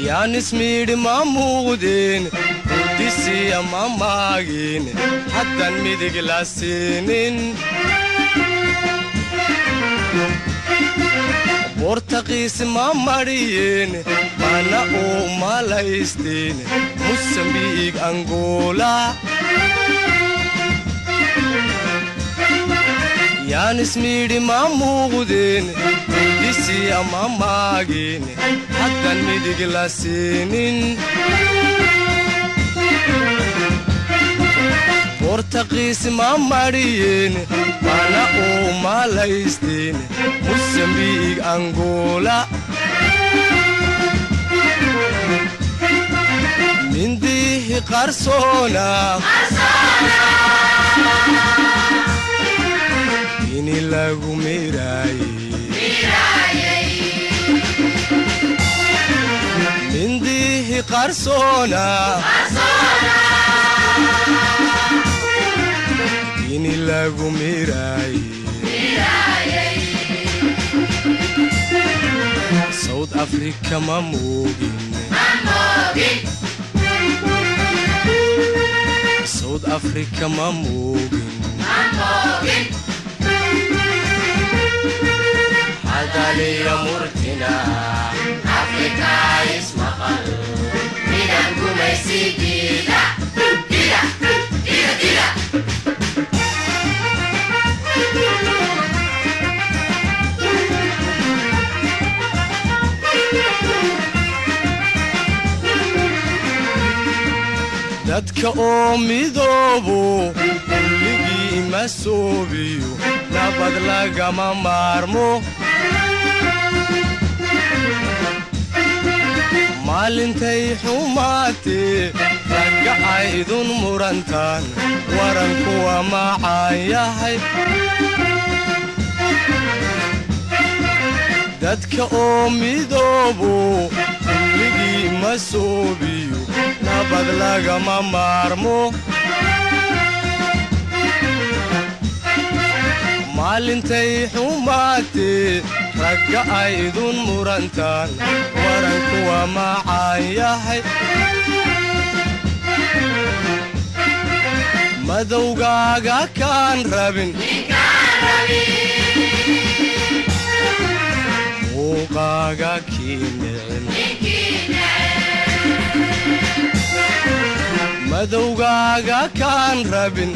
يا نسمير مامودين وديسي يا ماماجين حتى المدق لاسينين بورتقيس ماماريين مانا او مالايستين موسمبيق انغولا يا نسمير مامودين وديسي يا ماماجين حتى المدق لاسينين بورتقيس ماماريين مانا او مالايستين موسمبيق انغولا من ديه قرصونا إني لاغو ميراي من ديه قرصونا إني لاغو ميراي ساوث أفريكا ماموغين ساوث أفريكا ماموغين هذا لي مرتنا أفريكا اسم خلو من القميسي ديلا ديلا ديلا ديلا dadka oo midoobo kulligii ma soobiyo nabad lagama maarmo maalintay xumaatee ragga aydun murantaan waranku waa macaan yahay dadka oo midoobo kulligii ma soobiyo nabad lagama maarmo maalintay xumaatee ragga aydun murantaan waranku waa macaan yahay madowgaaga kaan rabin muuqaaga kii nicin madowgaaga kaan rabin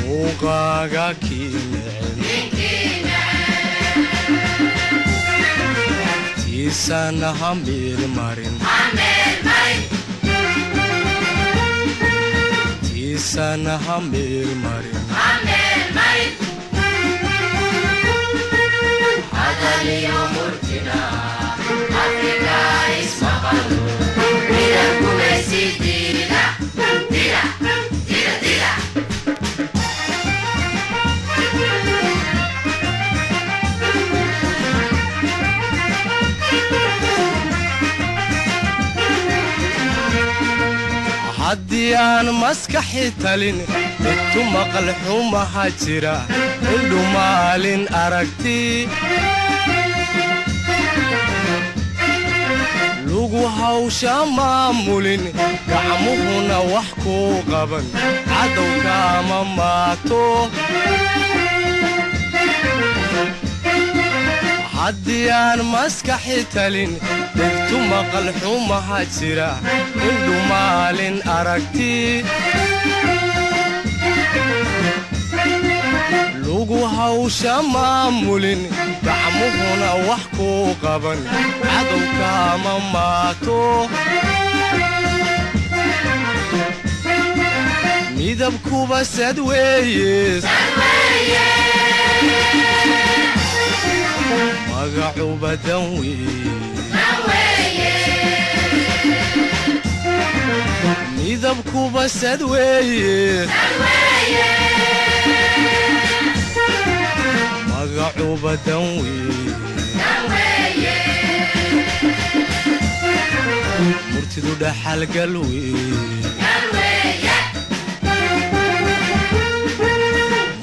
muuqaaga kii nicin tiisana ha meelmarin tiisana ha meelmarin hadaliyo murtina Afrika isma qalu mira kumesi dila dila dila dila haddiyaan maskaxi talin intu maqal xumaha jira indhu maalin aragti lugu hawsha maamulin gacmuhuna wax kuu qaban cadowka ama maato haddiyaan maskaxi talin intu maqal xumaha jira indhu maalin aragti lugu hawsha maamulin gacmuhuna wax kuu qaban cadowka ama maato midabkuba sad weeye magacuba dan weeye midabkuba sad weeye magacuba dan weeye murtidu dhaxal gal weeye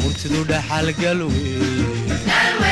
murtidu dhaxal gal weeye